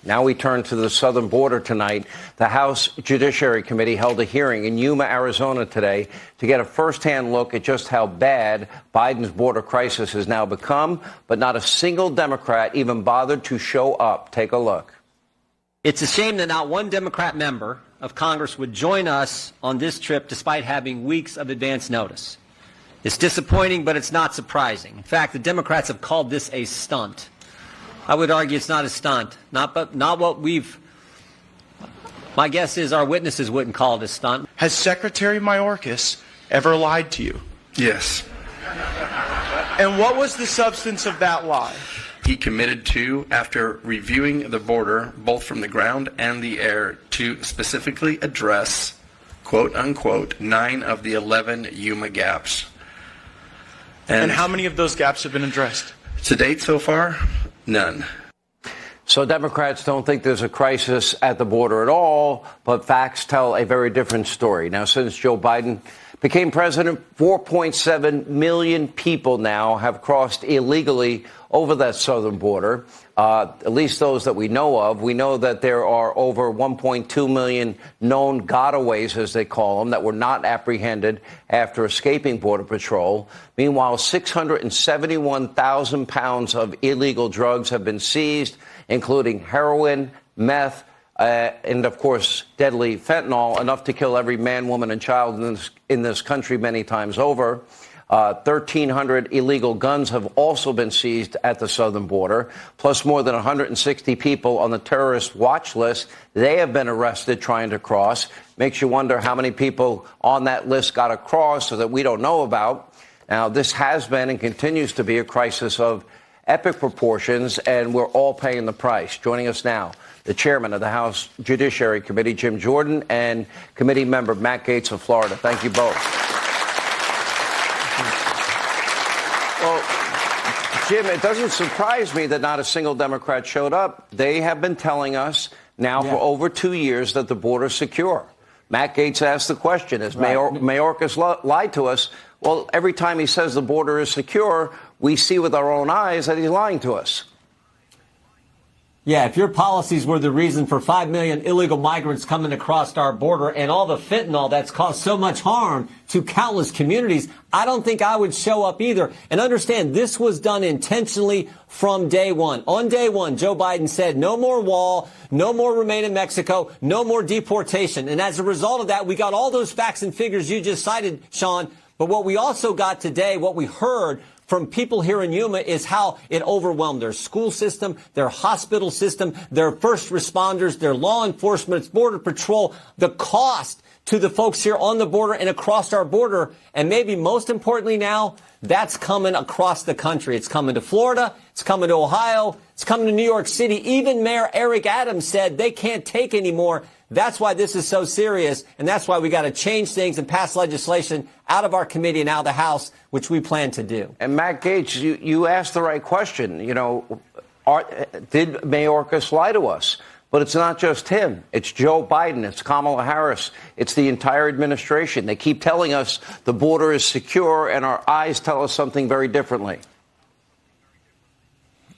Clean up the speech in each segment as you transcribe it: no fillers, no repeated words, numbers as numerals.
Now we turn to the southern border tonight. The House Judiciary Committee held a hearing in Yuma, Arizona today to get a firsthand look at just how bad Biden's border crisis has now become. But not a single Democrat even bothered to show up. Take a look. It's a shame that not one Democrat member of Congress would join us on this trip despite having weeks of advance notice. It's disappointing, but it's not surprising. In fact, the Democrats have called this a stunt. I would argue it's not a stunt, not what we've. My guess is our witnesses wouldn't call it a stunt. Has Secretary Mayorkas ever lied to you? Yes. And what was the substance of that lie? He committed to, after reviewing the border, both from the ground and the air, to specifically address, quote unquote, 9 of the 11 Yuma gaps. And how many of those gaps have been addressed? To date so far, none. So Democrats don't think there's a crisis at the border at all, but facts tell a very different story. Now, since Joe Biden became president, 4.7 million people now have crossed illegally over that southern border, at least those that we know of. We know that there are over 1.2 million known gotaways, as they call them, that were not apprehended after escaping Border Patrol. Meanwhile, 671,000 pounds of illegal drugs have been seized, including heroin, meth, and, of course, deadly fentanyl, enough to kill every man, woman, and child in this country many times over. 1,300 illegal guns have also been seized at the southern border, plus more than 160 people on the terrorist watch list. They have been arrested trying to cross. Makes you wonder how many people on that list got across or that we don't know about. Now, this has been and continues to be a crisis of epic proportions, and we're all paying the price. Joining us now, the chairman of the House Judiciary Committee, Jim Jordan, and committee member Matt Gaetz of Florida. Thank you both. Well, Jim, it doesn't surprise me that not a single Democrat showed up. They have been telling us now for over 2 years that the border is secure. Matt Gaetz asked the question, has Mayorkas lied to us? Well, every time he says the border is secure, we see with our own eyes that he's lying to us. Yeah, if your policies were the reason for 5 million illegal migrants coming across our border and all the fentanyl that's caused so much harm to countless communities, I don't think I would show up either. And understand, this was done intentionally from day one. On day one, Joe Biden said no more wall, no more remain in Mexico, no more deportation. And as a result of that, we got all those facts and figures you just cited, Sean. But what we also got today, what we heard from people here in Yuma, is how it overwhelmed their school system, their hospital system, their first responders, their law enforcement, its Border Patrol, the cost to the folks here on the border and across our border. And maybe most importantly now, that's coming across the country. It's coming to Florida. It's coming to Ohio. It's coming to New York City. Even Mayor Eric Adams said they can't take anymore. That's why this is so serious, and that's why we got to change things and pass legislation out of our committee and out of the House, which we plan to do. And Matt Gaetz, you asked the right question. You know, did Mayorkas lie to us? But it's not just him. It's Joe Biden. It's Kamala Harris. It's the entire administration. They keep telling us the border is secure, and our eyes tell us something very differently.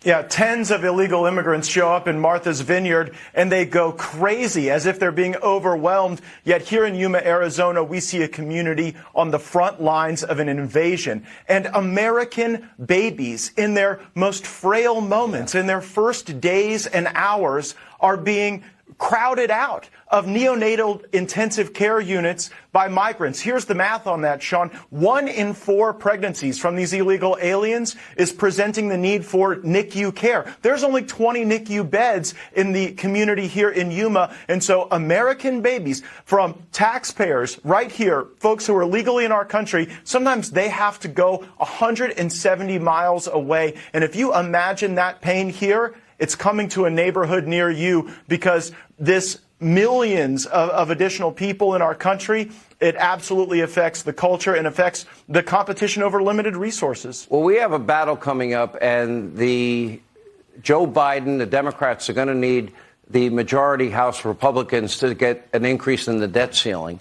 Yeah, tens of illegal immigrants show up in Martha's Vineyard and they go crazy as if they're being overwhelmed. Yet here in Yuma, Arizona, we see a community on the front lines of an invasion. And American babies in their most frail moments, in their first days and hours, are being crowded out of neonatal intensive care units by migrants. Here's the math on that, Sean. 1 in 4 pregnancies from these illegal aliens is presenting the need for NICU care. There's only 20 NICU beds in the community here in Yuma. And so American babies from taxpayers right here, folks who are legally in our country, sometimes they have to go 170 miles away. And if you imagine that pain here, it's coming to a neighborhood near you because this millions of additional people in our country, it absolutely affects the culture and affects the competition over limited resources. Well, we have a battle coming up, and Joe Biden, the Democrats, are going to need the majority House Republicans to get an increase in the debt ceiling.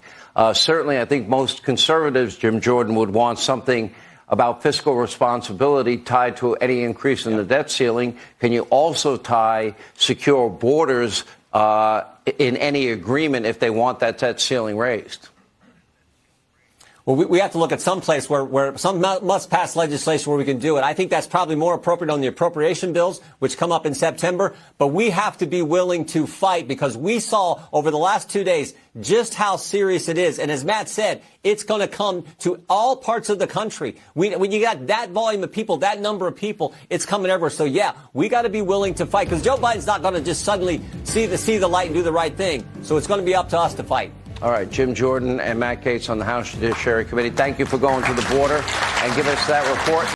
Certainly, I think most conservatives, Jim Jordan, would want something about fiscal responsibility tied to any increase in the debt ceiling, can you also tie secure borders in any agreement if they want that debt ceiling raised? Well, we have to look at some place where some must pass legislation where we can do it. I think that's probably more appropriate on the appropriation bills, which come up in September. But we have to be willing to fight because we saw over the last 2 days just how serious it is. And as Matt said, it's going to come to all parts of the country. When you got that volume of people, that number of people, it's coming everywhere. So, yeah, we got to be willing to fight because Joe Biden's not going to just suddenly see the light and do the right thing. So it's going to be up to us to fight. All right, Jim Jordan and Matt Gaetz on the House Judiciary Committee. Thank you for going to the border and giving us that report.